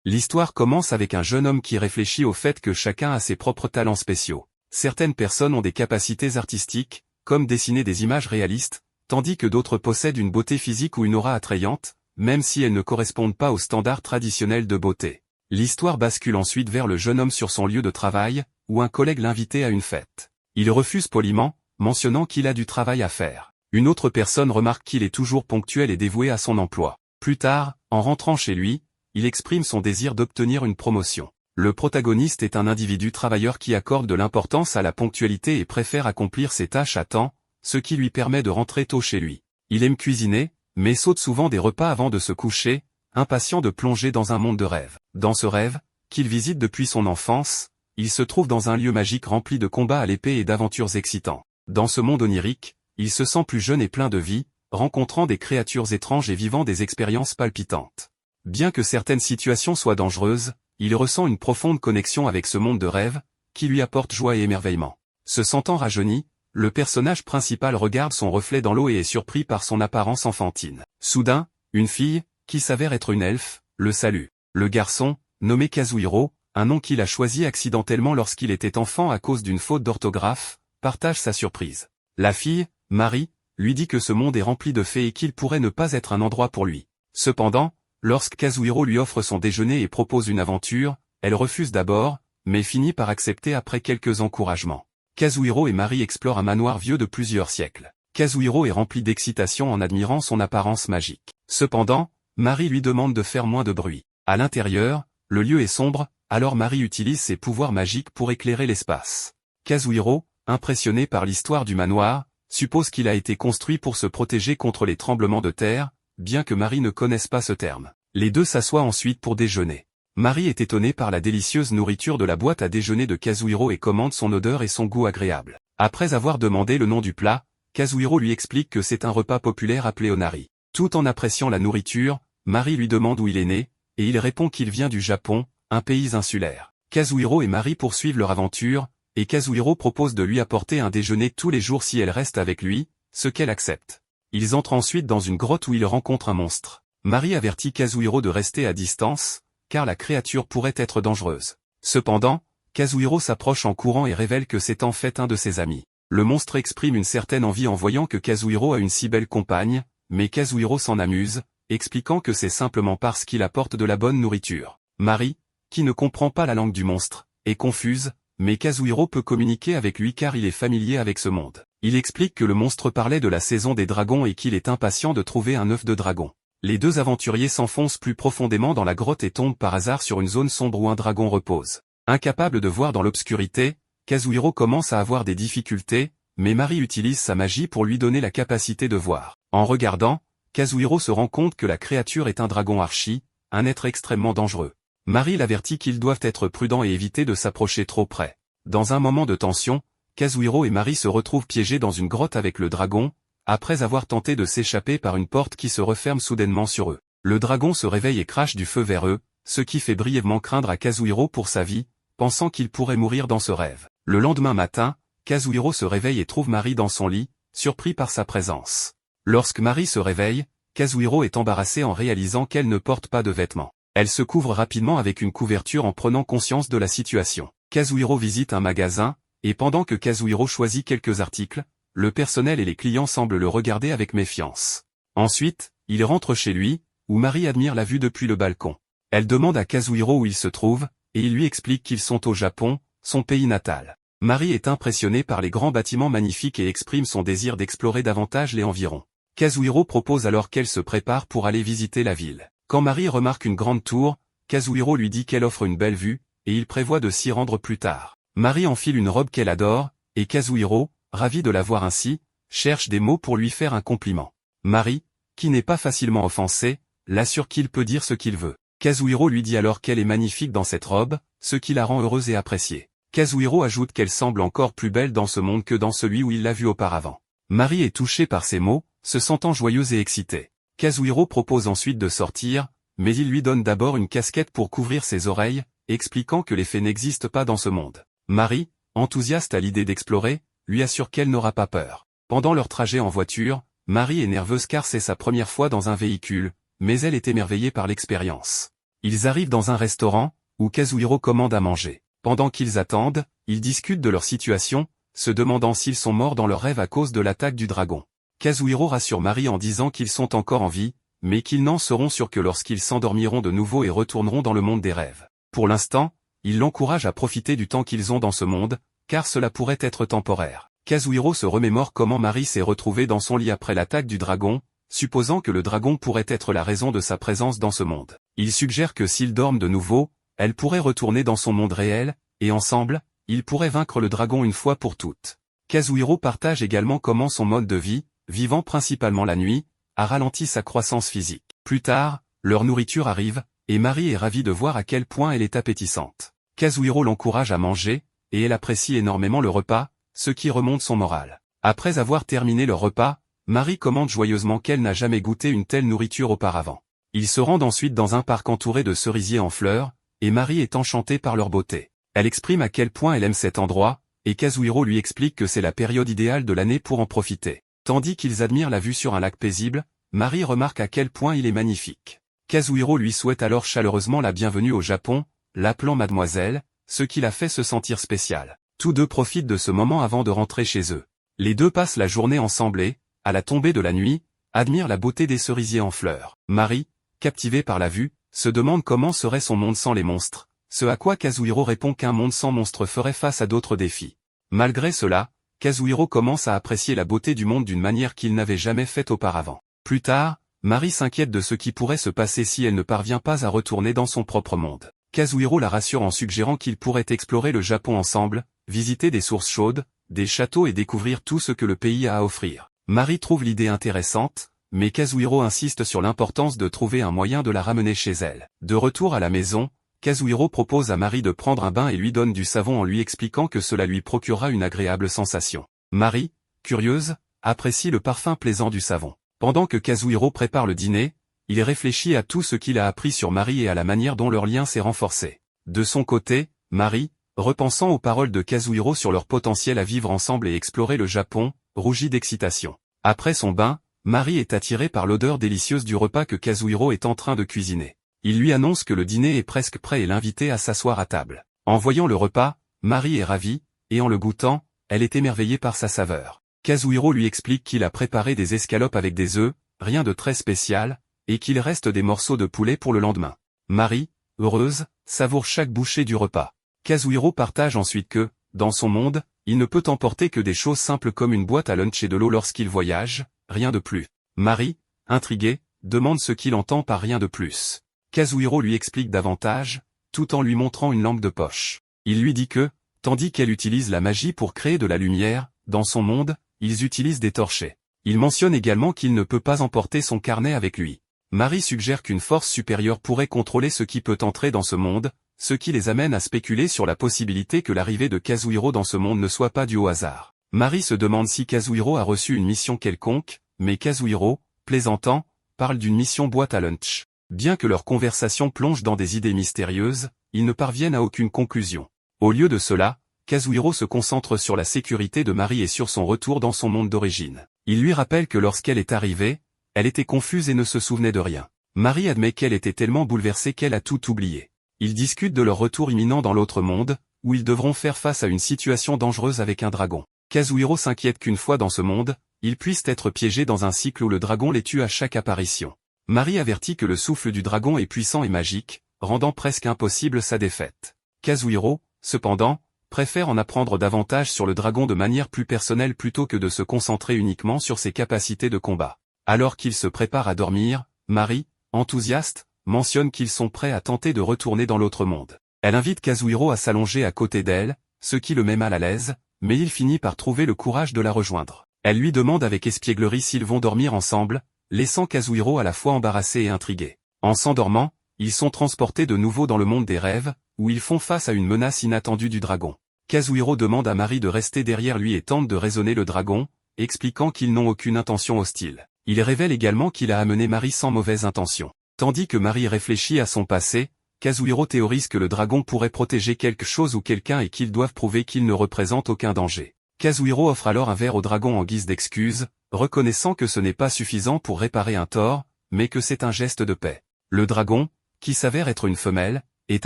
L'histoire commence avec un jeune homme qui réfléchit au fait que chacun a ses propres talents spéciaux. Certaines personnes ont des capacités artistiques, comme dessiner des images réalistes, tandis que d'autres possèdent une beauté physique ou une aura attrayante, même si elles ne correspondent pas aux standards traditionnels de beauté. L'histoire bascule ensuite vers le jeune homme sur son lieu de travail, où un collègue l'invitait à une fête. Il refuse poliment, mentionnant qu'il a du travail à faire. Une autre personne remarque qu'il est toujours ponctuel et dévoué à son emploi. Plus tard, en rentrant chez lui, il exprime son désir d'obtenir une promotion. Le protagoniste est un individu travailleur qui accorde de l'importance à la ponctualité et préfère accomplir ses tâches à temps, ce qui lui permet de rentrer tôt chez lui. Il aime cuisiner, mais saute souvent des repas avant de se coucher, impatient de plonger dans un monde de rêve. Dans ce rêve, qu'il visite depuis son enfance, il se trouve dans un lieu magique rempli de combats à l'épée et d'aventures excitants. Dans ce monde onirique, il se sent plus jeune et plein de vie, rencontrant des créatures étranges et vivant des expériences palpitantes. Bien que certaines situations soient dangereuses, il ressent une profonde connexion avec ce monde de rêve, qui lui apporte joie et émerveillement. Se sentant rajeuni, le personnage principal regarde son reflet dans l'eau et est surpris par son apparence enfantine. Soudain, une fille, qui s'avère être une elfe, le salue. Le garçon, nommé Kazuhiro, un nom qu'il a choisi accidentellement lorsqu'il était enfant à cause d'une faute d'orthographe, partage sa surprise. La fille, Marie, lui dit que ce monde est rempli de fées et qu'il pourrait ne pas être un endroit pour lui. Cependant, lorsque Kazuhiro lui offre son déjeuner et propose une aventure, elle refuse d'abord, mais finit par accepter après quelques encouragements. Kazuhiro et Marie explorent un manoir vieux de plusieurs siècles. Kazuhiro est rempli d'excitation en admirant son apparence magique. Cependant, Marie lui demande de faire moins de bruit. À l'intérieur, le lieu est sombre, alors Marie utilise ses pouvoirs magiques pour éclairer l'espace. Kazuhiro, impressionné par l'histoire du manoir, suppose qu'il a été construit pour se protéger contre les tremblements de terre, bien que Marie ne connaisse pas ce terme. Les deux s'assoient ensuite pour déjeuner. Marie est étonnée par la délicieuse nourriture de la boîte à déjeuner de Kazuhiro et commande son odeur et son goût agréable. Après avoir demandé le nom du plat, Kazuhiro lui explique que c'est un repas populaire appelé onari. Tout en appréciant la nourriture, Marie lui demande où il est né, et il répond qu'il vient du Japon, un pays insulaire. Kazuhiro et Marie poursuivent leur aventure, et Kazuhiro propose de lui apporter un déjeuner tous les jours si elle reste avec lui, ce qu'elle accepte. Ils entrent ensuite dans une grotte où ils rencontrent un monstre. Marie avertit Kazuhiro de rester à distance, car la créature pourrait être dangereuse. Cependant, Kazuhiro s'approche en courant et révèle que c'est en fait un de ses amis. Le monstre exprime une certaine envie en voyant que Kazuhiro a une si belle compagne, mais Kazuhiro s'en amuse, expliquant que c'est simplement parce qu'il apporte de la bonne nourriture. Marie, qui ne comprend pas la langue du monstre, est confuse, mais Kazuhiro peut communiquer avec lui car il est familier avec ce monde. Il explique que le monstre parlait de la saison des dragons et qu'il est impatient de trouver un œuf de dragon. Les deux aventuriers s'enfoncent plus profondément dans la grotte et tombent par hasard sur une zone sombre où un dragon repose. Incapable de voir dans l'obscurité, Kazuhiro commence à avoir des difficultés, mais Marie utilise sa magie pour lui donner la capacité de voir. En regardant, Kazuhiro se rend compte que la créature est un dragon archi, un être extrêmement dangereux. Marie l'avertit qu'ils doivent être prudents et éviter de s'approcher trop près. Dans un moment de tension, Kazuhiro et Marie se retrouvent piégés dans une grotte avec le dragon, après avoir tenté de s'échapper par une porte qui se referme soudainement sur eux. Le dragon se réveille et crache du feu vers eux, ce qui fait brièvement craindre à Kazuhiro pour sa vie, pensant qu'il pourrait mourir dans ce rêve. Le lendemain matin, Kazuhiro se réveille et trouve Marie dans son lit, surpris par sa présence. Lorsque Marie se réveille, Kazuhiro est embarrassé en réalisant qu'elle ne porte pas de vêtements. Elle se couvre rapidement avec une couverture en prenant conscience de la situation. Kazuhiro visite un magasin, et pendant que Kazuhiro choisit quelques articles, le personnel et les clients semblent le regarder avec méfiance. Ensuite, il rentre chez lui, où Marie admire la vue depuis le balcon. Elle demande à Kazuhiro où il se trouve, et il lui explique qu'ils sont au Japon, son pays natal. Marie est impressionnée par les grands bâtiments magnifiques et exprime son désir d'explorer davantage les environs. Kazuhiro propose alors qu'elle se prépare pour aller visiter la ville. Quand Marie remarque une grande tour, Kazuhiro lui dit qu'elle offre une belle vue, et il prévoit de s'y rendre plus tard. Marie enfile une robe qu'elle adore, et Kazuhiro, ravi de la voir ainsi, cherche des mots pour lui faire un compliment. Marie, qui n'est pas facilement offensée, l'assure qu'il peut dire ce qu'il veut. Kazuhiro lui dit alors qu'elle est magnifique dans cette robe, ce qui la rend heureuse et appréciée. Kazuhiro ajoute qu'elle semble encore plus belle dans ce monde que dans celui où il l'a vue auparavant. Marie est touchée par ces mots, se sentant joyeuse et excitée. Kazuhiro propose ensuite de sortir, mais il lui donne d'abord une casquette pour couvrir ses oreilles, expliquant que les fées n'existent pas dans ce monde. Marie, enthousiaste à l'idée d'explorer, lui assure qu'elle n'aura pas peur. Pendant leur trajet en voiture, Marie est nerveuse car c'est sa première fois dans un véhicule, mais elle est émerveillée par l'expérience. Ils arrivent dans un restaurant, où Kazuhiro commande à manger. Pendant qu'ils attendent, ils discutent de leur situation, se demandant s'ils sont morts dans leur rêve à cause de l'attaque du dragon. Kazuhiro rassure Mari en disant qu'ils sont encore en vie, mais qu'ils n'en seront sûrs que lorsqu'ils s'endormiront de nouveau et retourneront dans le monde des rêves. Pour l'instant, il l'encourage à profiter du temps qu'ils ont dans ce monde, car cela pourrait être temporaire. Kazuhiro se remémore comment Mari s'est retrouvée dans son lit après l'attaque du dragon, supposant que le dragon pourrait être la raison de sa présence dans ce monde. Il suggère que s'ils dorment de nouveau, elle pourrait retourner dans son monde réel, et ensemble, ils pourraient vaincre le dragon une fois pour toutes. Kazuhiro partage également comment son mode de vie, vivant principalement la nuit, a ralenti sa croissance physique. Plus tard, leur nourriture arrive, et Mari est ravie de voir à quel point elle est appétissante. Kazuhiro l'encourage à manger, et elle apprécie énormément le repas, ce qui remonte son moral. Après avoir terminé leur repas, Mari commente joyeusement qu'elle n'a jamais goûté une telle nourriture auparavant. Ils se rendent ensuite dans un parc entouré de cerisiers en fleurs, et Mari est enchantée par leur beauté. Elle exprime à quel point elle aime cet endroit, et Kazuhiro lui explique que c'est la période idéale de l'année pour en profiter. Tandis qu'ils admirent la vue sur un lac paisible, Mari remarque à quel point il est magnifique. Kazuhiro lui souhaite alors chaleureusement la bienvenue au Japon, l'appelant mademoiselle, ce qui la fait se sentir spéciale. Tous deux profitent de ce moment avant de rentrer chez eux. Les deux passent la journée ensemble et, à la tombée de la nuit, admirent la beauté des cerisiers en fleurs. Mari, captivée par la vue, se demande comment serait son monde sans les monstres, ce à quoi Kazuhiro répond qu'un monde sans monstres ferait face à d'autres défis. Malgré cela, Kazuhiro commence à apprécier la beauté du monde d'une manière qu'il n'avait jamais faite auparavant. Plus tard, Mari s'inquiète de ce qui pourrait se passer si elle ne parvient pas à retourner dans son propre monde. Kazuhiro la rassure en suggérant qu'ils pourraient explorer le Japon ensemble, visiter des sources chaudes, des châteaux et découvrir tout ce que le pays a à offrir. Mari trouve l'idée intéressante, mais Kazuhiro insiste sur l'importance de trouver un moyen de la ramener chez elle. De retour à la maison, Kazuhiro propose à Mari de prendre un bain et lui donne du savon en lui expliquant que cela lui procurera une agréable sensation. Mari, curieuse, apprécie le parfum plaisant du savon. Pendant que Kazuhiro prépare le dîner, il réfléchit à tout ce qu'il a appris sur Mari et à la manière dont leur lien s'est renforcé. De son côté, Mari, repensant aux paroles de Kazuhiro sur leur potentiel à vivre ensemble et explorer le Japon, rougit d'excitation. Après son bain, Mari est attirée par l'odeur délicieuse du repas que Kazuhiro est en train de cuisiner. Il lui annonce que le dîner est presque prêt et l'invite à s'asseoir à table. En voyant le repas, Mari est ravie, et en le goûtant, elle est émerveillée par sa saveur. Kazuhiro lui explique qu'il a préparé des escalopes avec des œufs, rien de très spécial, et qu'il reste des morceaux de poulet pour le lendemain. Mari, heureuse, savoure chaque bouchée du repas. Kazuhiro partage ensuite que, dans son monde, il ne peut emporter que des choses simples comme une boîte à lunch et de l'eau lorsqu'il voyage, rien de plus. Mari, intriguée, demande ce qu'il entend par rien de plus. Kazuhiro lui explique davantage, tout en lui montrant une lampe de poche. Il lui dit que, tandis qu'elle utilise la magie pour créer de la lumière, dans son monde, ils utilisent des torchets. Il mentionne également qu'il ne peut pas emporter son carnet avec lui. Mari suggère qu'une force supérieure pourrait contrôler ce qui peut entrer dans ce monde, ce qui les amène à spéculer sur la possibilité que l'arrivée de Kazuhiro dans ce monde ne soit pas due au hasard. Mari se demande si Kazuhiro a reçu une mission quelconque, mais Kazuhiro, plaisantant, parle d'une mission boîte à lunch. Bien que leur conversation plonge dans des idées mystérieuses, ils ne parviennent à aucune conclusion. Au lieu de cela, Kazuhiro se concentre sur la sécurité de Mari et sur son retour dans son monde d'origine. Il lui rappelle que lorsqu'elle est arrivée, elle était confuse et ne se souvenait de rien. Mari admet qu'elle était tellement bouleversée qu'elle a tout oublié. Ils discutent de leur retour imminent dans l'autre monde, où ils devront faire face à une situation dangereuse avec un dragon. Kazuhiro s'inquiète qu'une fois dans ce monde, ils puissent être piégés dans un cycle où le dragon les tue à chaque apparition. Mari avertit que le souffle du dragon est puissant et magique, rendant presque impossible sa défaite. Kazuhiro, cependant, préfère en apprendre davantage sur le dragon de manière plus personnelle plutôt que de se concentrer uniquement sur ses capacités de combat. Alors qu'ils se préparent à dormir, Mari, enthousiaste, mentionne qu'ils sont prêts à tenter de retourner dans l'autre monde. Elle invite Kazuhiro à s'allonger à côté d'elle, ce qui le met mal à l'aise, mais il finit par trouver le courage de la rejoindre. Elle lui demande avec espièglerie s'ils vont dormir ensemble, laissant Kazuhiro à la fois embarrassé et intrigué. En s'endormant, ils sont transportés de nouveau dans le monde des rêves, où ils font face à une menace inattendue du dragon. Kazuhiro demande à Mari de rester derrière lui et tente de raisonner le dragon, expliquant qu'ils n'ont aucune intention hostile. Il révèle également qu'il a amené Mari sans mauvaise intention. Tandis que Mari réfléchit à son passé, Kazuhiro théorise que le dragon pourrait protéger quelque chose ou quelqu'un et qu'ils doivent prouver qu'il ne représente aucun danger. Kazuhiro offre alors un verre au dragon en guise d'excuse, reconnaissant que ce n'est pas suffisant pour réparer un tort, mais que c'est un geste de paix. Le dragon, qui s'avère être une femelle, est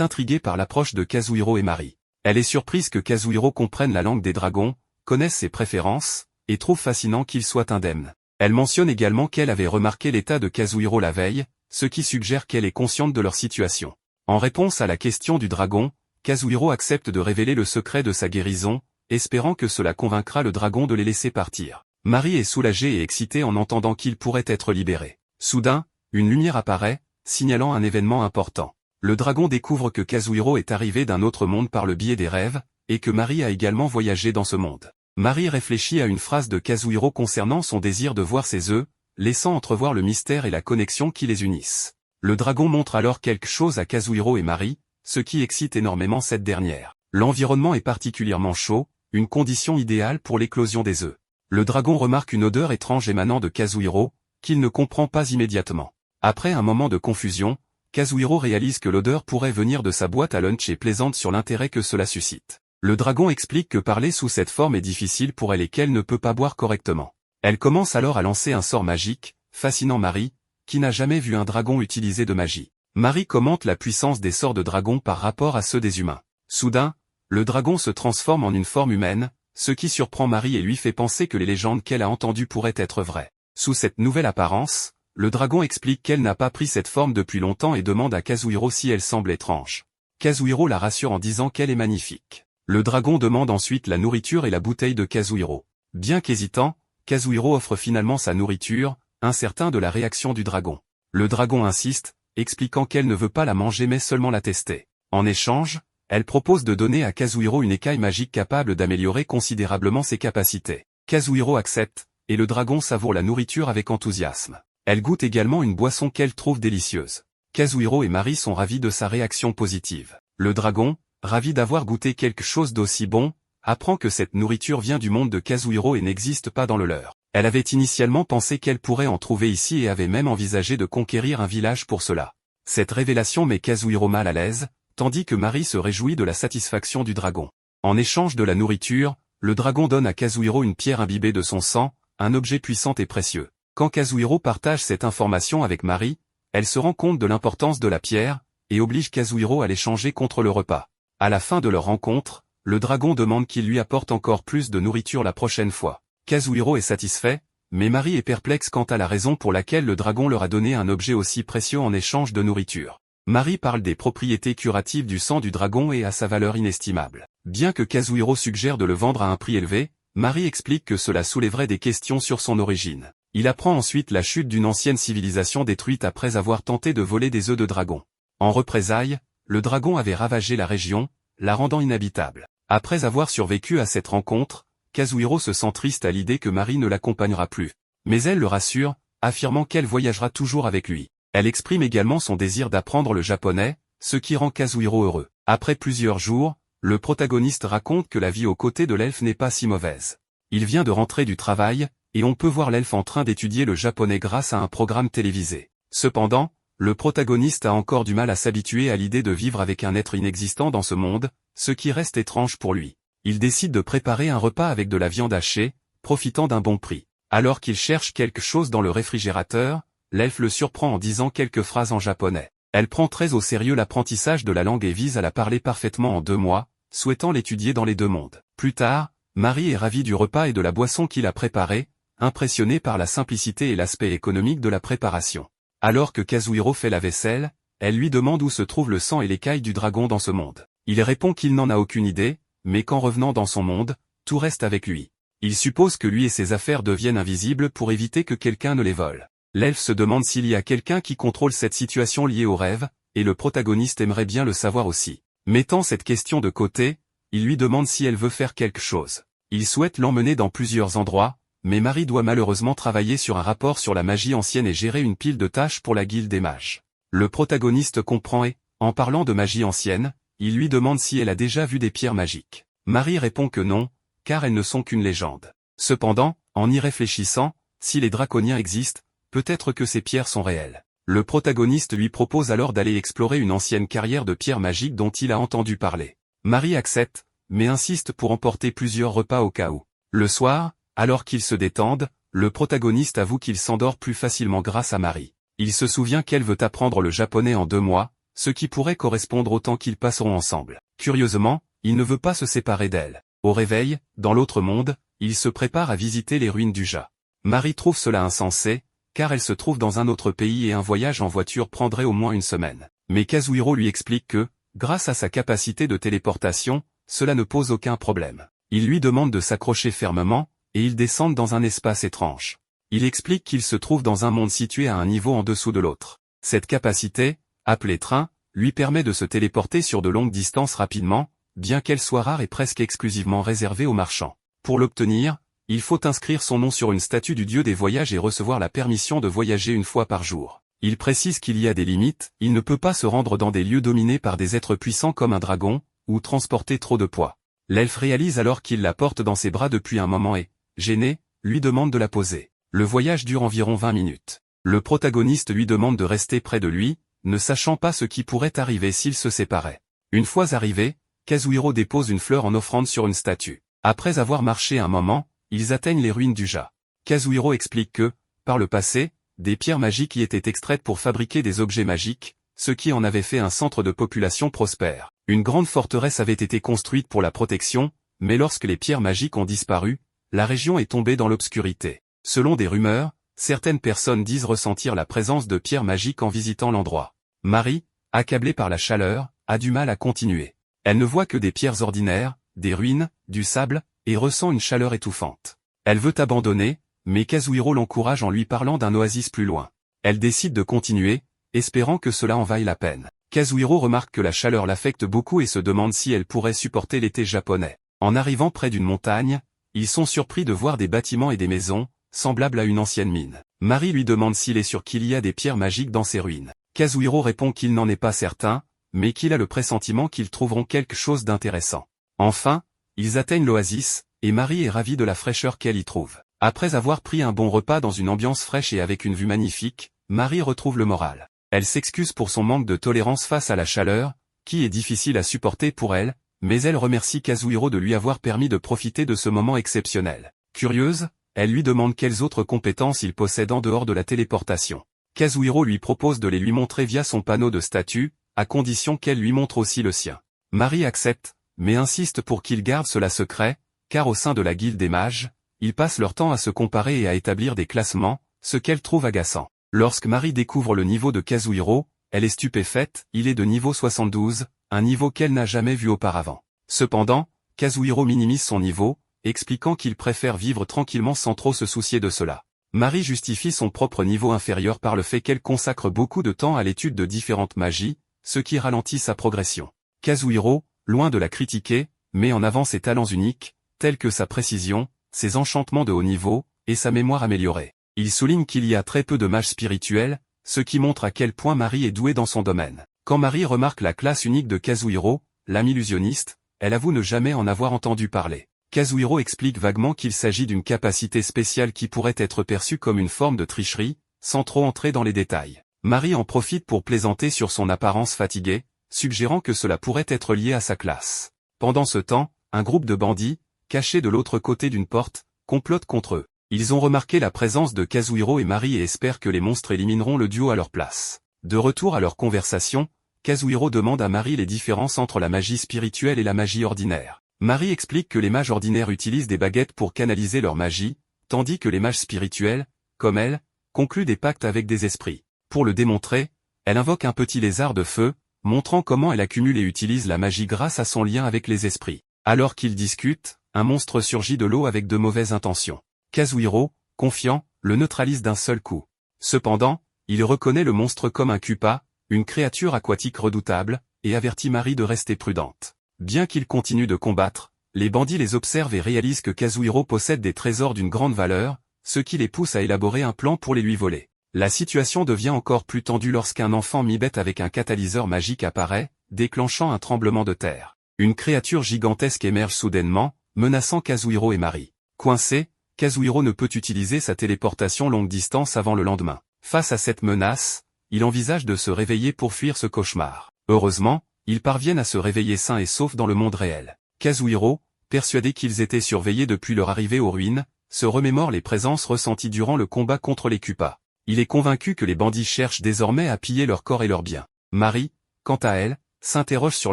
intriguée par l'approche de Kazuhiro et Mari. Elle est surprise que Kazuhiro comprenne la langue des dragons, connaisse ses préférences, et trouve fascinant qu'il soit indemne. Elle mentionne également qu'elle avait remarqué l'état de Kazuhiro la veille, ce qui suggère qu'elle est consciente de leur situation. En réponse à la question du dragon, Kazuhiro accepte de révéler le secret de sa guérison, espérant que cela convaincra le dragon de les laisser partir. Mari est soulagée et excitée en entendant qu'il pourrait être libéré. Soudain, une lumière apparaît, signalant un événement important. Le dragon découvre que Kazuhiro est arrivé d'un autre monde par le biais des rêves, et que Mari a également voyagé dans ce monde. Mari réfléchit à une phrase de Kazuhiro concernant son désir de voir ses œufs, laissant entrevoir le mystère et la connexion qui les unissent. Le dragon montre alors quelque chose à Kazuhiro et Mari, ce qui excite énormément cette dernière. L'environnement est particulièrement chaud, une condition idéale pour l'éclosion des œufs. Le dragon remarque une odeur étrange émanant de Kazuhiro, qu'il ne comprend pas immédiatement. Après un moment de confusion, Kazuhiro réalise que l'odeur pourrait venir de sa boîte à lunch et plaisante sur l'intérêt que cela suscite. Le dragon explique que parler sous cette forme est difficile pour elle et qu'elle ne peut pas boire correctement. Elle commence alors à lancer un sort magique, fascinant Mari, qui n'a jamais vu un dragon utiliser de magie. Mari commente la puissance des sorts de dragon par rapport à ceux des humains. Soudain, le dragon se transforme en une forme humaine, ce qui surprend Mari et lui fait penser que les légendes qu'elle a entendues pourraient être vraies. Sous cette nouvelle apparence, le dragon explique qu'elle n'a pas pris cette forme depuis longtemps et demande à Kazuhiro si elle semble étrange. Kazuhiro la rassure en disant qu'elle est magnifique. Le dragon demande ensuite la nourriture et la bouteille de Kazuhiro. Bien qu'hésitant, Kazuhiro offre finalement sa nourriture, incertain de la réaction du dragon. Le dragon insiste, expliquant qu'elle ne veut pas la manger mais seulement la tester. En échange, elle propose de donner à Kazuhiro une écaille magique capable d'améliorer considérablement ses capacités. Kazuhiro accepte, et le dragon savoure la nourriture avec enthousiasme. Elle goûte également une boisson qu'elle trouve délicieuse. Kazuhiro et Mari sont ravis de sa réaction positive. Le dragon, ravi d'avoir goûté quelque chose d'aussi bon, apprend que cette nourriture vient du monde de Kazuhiro et n'existe pas dans le leur. Elle avait initialement pensé qu'elle pourrait en trouver ici et avait même envisagé de conquérir un village pour cela. Cette révélation met Kazuhiro mal à l'aise, tandis que Mari se réjouit de la satisfaction du dragon. En échange de la nourriture, le dragon donne à Kazuhiro une pierre imbibée de son sang, un objet puissant et précieux. Quand Kazuhiro partage cette information avec Mari, elle se rend compte de l'importance de la pierre, et oblige Kazuhiro à l'échanger contre le repas. À la fin de leur rencontre, le dragon demande qu'il lui apporte encore plus de nourriture la prochaine fois. Kazuhiro est satisfait, mais Mari est perplexe quant à la raison pour laquelle le dragon leur a donné un objet aussi précieux en échange de nourriture. Mari parle des propriétés curatives du sang du dragon et à sa valeur inestimable. Bien que Kazuhiro suggère de le vendre à un prix élevé, Mari explique que cela soulèverait des questions sur son origine. Il apprend ensuite la chute d'une ancienne civilisation détruite après avoir tenté de voler des œufs de dragon. En représailles, le dragon avait ravagé la région, la rendant inhabitable. Après avoir survécu à cette rencontre, Kazuhiro se sent triste à l'idée que Mari ne l'accompagnera plus. Mais elle le rassure, affirmant qu'elle voyagera toujours avec lui. Elle exprime également son désir d'apprendre le japonais, ce qui rend Kazuhiro heureux. Après plusieurs jours, le protagoniste raconte que la vie aux côtés de l'elfe n'est pas si mauvaise. Il vient de rentrer du travail, et on peut voir l'elfe en train d'étudier le japonais grâce à un programme télévisé. Cependant, le protagoniste a encore du mal à s'habituer à l'idée de vivre avec un être inexistant dans ce monde, ce qui reste étrange pour lui. Il décide de préparer un repas avec de la viande hachée, profitant d'un bon prix. Alors qu'il cherche quelque chose dans le réfrigérateur, l'elfe le surprend en disant quelques phrases en japonais. Elle prend très au sérieux l'apprentissage de la langue et vise à la parler parfaitement en 2 mois, souhaitant l'étudier dans les 2 mondes. Plus tard, Mari est ravie du repas et de la boisson qu'il a préparé, impressionnée par la simplicité et l'aspect économique de la préparation. Alors que Kazuhiro fait la vaisselle, elle lui demande où se trouve le sang et l'écaille du dragon dans ce monde. Il répond qu'il n'en a aucune idée, mais qu'en revenant dans son monde, tout reste avec lui. Il suppose que lui et ses affaires deviennent invisibles pour éviter que quelqu'un ne les vole. L'elfe se demande s'il y a quelqu'un qui contrôle cette situation liée au rêve, et le protagoniste aimerait bien le savoir aussi. Mettant cette question de côté, il lui demande si elle veut faire quelque chose. Il souhaite l'emmener dans plusieurs endroits, mais Mari doit malheureusement travailler sur un rapport sur la magie ancienne et gérer une pile de tâches pour la guilde des mages. Le protagoniste comprend et, en parlant de magie ancienne, il lui demande si elle a déjà vu des pierres magiques. Mari répond que non, car elles ne sont qu'une légende. Cependant, en y réfléchissant, si les draconiens existent, peut-être que ces pierres sont réelles. Le protagoniste lui propose alors d'aller explorer une ancienne carrière de pierres magiques dont il a entendu parler. Mari accepte, mais insiste pour emporter plusieurs repas au cas où. Le soir, alors qu'ils se détendent, le protagoniste avoue qu'il s'endort plus facilement grâce à Mari. Il se souvient qu'elle veut apprendre le japonais en 2 mois, ce qui pourrait correspondre au temps qu'ils passeront ensemble. Curieusement, il ne veut pas se séparer d'elle. Au réveil, dans l'autre monde, il se prépare à visiter les ruines du Ja. Marie trouve cela insensé, car elle se trouve dans un autre pays et un voyage en voiture prendrait au moins une semaine. Mais Kazuhiro lui explique que, grâce à sa capacité de téléportation, cela ne pose aucun problème. Il lui demande de s'accrocher fermement, et ils descendent dans un espace étrange. Il explique qu'il se trouve dans un monde situé à un niveau en dessous de l'autre. Cette capacité, appelée train, lui permet de se téléporter sur de longues distances rapidement, bien qu'elle soit rare et presque exclusivement réservée aux marchands. Pour l'obtenir, il faut inscrire son nom sur une statue du dieu des voyages et recevoir la permission de voyager une fois par jour. Il précise qu'il y a des limites, il ne peut pas se rendre dans des lieux dominés par des êtres puissants comme un dragon, ou transporter trop de poids. L'elfe réalise alors qu'il la porte dans ses bras depuis un moment et, gêné, lui demande de la poser. Le voyage dure environ 20 minutes. Le protagoniste lui demande de rester près de lui, ne sachant pas ce qui pourrait arriver s'ils se séparaient. Une fois arrivé, Kazuhiro dépose une fleur en offrande sur une statue. Après avoir marché un moment, ils atteignent les ruines du Ja. Kazuhiro explique que, par le passé, des pierres magiques y étaient extraites pour fabriquer des objets magiques, ce qui en avait fait un centre de population prospère. Une grande forteresse avait été construite pour la protection, mais lorsque les pierres magiques ont disparu, la région est tombée dans l'obscurité. Selon des rumeurs, certaines personnes disent ressentir la présence de pierres magiques en visitant l'endroit. Marie, accablée par la chaleur, a du mal à continuer. Elle ne voit que des pierres ordinaires, des ruines, du sable, et ressent une chaleur étouffante. Elle veut abandonner, mais Kazuhiro l'encourage en lui parlant d'un oasis plus loin. Elle décide de continuer, espérant que cela en vaille la peine. Kazuhiro remarque que la chaleur l'affecte beaucoup et se demande si elle pourrait supporter l'été japonais. En arrivant près d'une montagne, ils sont surpris de voir des bâtiments et des maisons, semblables à une ancienne mine. Marie lui demande s'il est sûr qu'il y a des pierres magiques dans ces ruines. Kazuhiro répond qu'il n'en est pas certain, mais qu'il a le pressentiment qu'ils trouveront quelque chose d'intéressant. Enfin, ils atteignent l'oasis, et Marie est ravie de la fraîcheur qu'elle y trouve. Après avoir pris un bon repas dans une ambiance fraîche et avec une vue magnifique, Marie retrouve le moral. Elle s'excuse pour son manque de tolérance face à la chaleur, qui est difficile à supporter pour elle, mais elle remercie Kazuhiro de lui avoir permis de profiter de ce moment exceptionnel. Curieuse, elle lui demande quelles autres compétences il possède en dehors de la téléportation. Kazuhiro lui propose de les lui montrer via son panneau de statut, à condition qu'elle lui montre aussi le sien. Marie accepte, mais insiste pour qu'il garde cela secret, car au sein de la guilde des mages, ils passent leur temps à se comparer et à établir des classements, ce qu'elle trouve agaçant. Lorsque Marie découvre le niveau de Kazuhiro, elle est stupéfaite, il est de niveau 72, un niveau qu'elle n'a jamais vu auparavant. Cependant, Kazuhiro minimise son niveau, expliquant qu'il préfère vivre tranquillement sans trop se soucier de cela. Marie justifie son propre niveau inférieur par le fait qu'elle consacre beaucoup de temps à l'étude de différentes magies, ce qui ralentit sa progression. Kazuhiro, loin de la critiquer, met en avant ses talents uniques, tels que sa précision, ses enchantements de haut niveau, et sa mémoire améliorée. Il souligne qu'il y a très peu de mages spirituels, ce qui montre à quel point Marie est douée dans son domaine. Quand Marie remarque la classe unique de Kazuhiro, l'âme illusionniste, elle avoue ne jamais en avoir entendu parler. Kazuhiro explique vaguement qu'il s'agit d'une capacité spéciale qui pourrait être perçue comme une forme de tricherie, sans trop entrer dans les détails. Marie en profite pour plaisanter sur son apparence fatiguée, suggérant que cela pourrait être lié à sa classe. Pendant ce temps, un groupe de bandits, cachés de l'autre côté d'une porte, complote contre eux. Ils ont remarqué la présence de Kazuhiro et Marie et espèrent que les monstres élimineront le duo à leur place. De retour à leur conversation, Kazuhiro demande à Marie les différences entre la magie spirituelle et la magie ordinaire. Marie explique que les mages ordinaires utilisent des baguettes pour canaliser leur magie, tandis que les mages spirituels, comme elle, concluent des pactes avec des esprits. Pour le démontrer, elle invoque un petit lézard de feu, montrant comment elle accumule et utilise la magie grâce à son lien avec les esprits. Alors qu'ils discutent, un monstre surgit de l'eau avec de mauvaises intentions. Kazuhiro, confiant, le neutralise d'un seul coup. Cependant, il reconnaît le monstre comme un Kupa, une créature aquatique redoutable, et avertit Marie de rester prudente. Bien qu'ils continuent de combattre, les bandits les observent et réalisent que Kazuhiro possède des trésors d'une grande valeur, ce qui les pousse à élaborer un plan pour les lui voler. La situation devient encore plus tendue lorsqu'un enfant mi-bête avec un catalyseur magique apparaît, déclenchant un tremblement de terre. Une créature gigantesque émerge soudainement, menaçant Kazuhiro et Marie. Coincé, Kazuhiro ne peut utiliser sa téléportation longue distance avant le lendemain. Face à cette menace, il envisage de se réveiller pour fuir ce cauchemar. Heureusement, ils parviennent à se réveiller sains et saufs dans le monde réel. Kazuhiro, persuadé qu'ils étaient surveillés depuis leur arrivée aux ruines, se remémore les présences ressenties durant le combat contre les Kupas. Il est convaincu que les bandits cherchent désormais à piller leur corps et leurs biens. Marie, quant à elle, s'interroge sur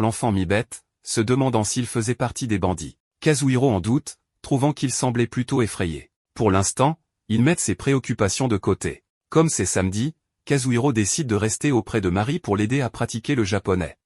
l'enfant mi-bête, se demandant s'il faisait partie des bandits. Kazuhiro en doute, trouvant qu'il semblait plutôt effrayé. Pour l'instant, ils mettent ses préoccupations de côté. Comme c'est samedi, Kazuhiro décide de rester auprès de Mari pour l'aider à pratiquer le japonais.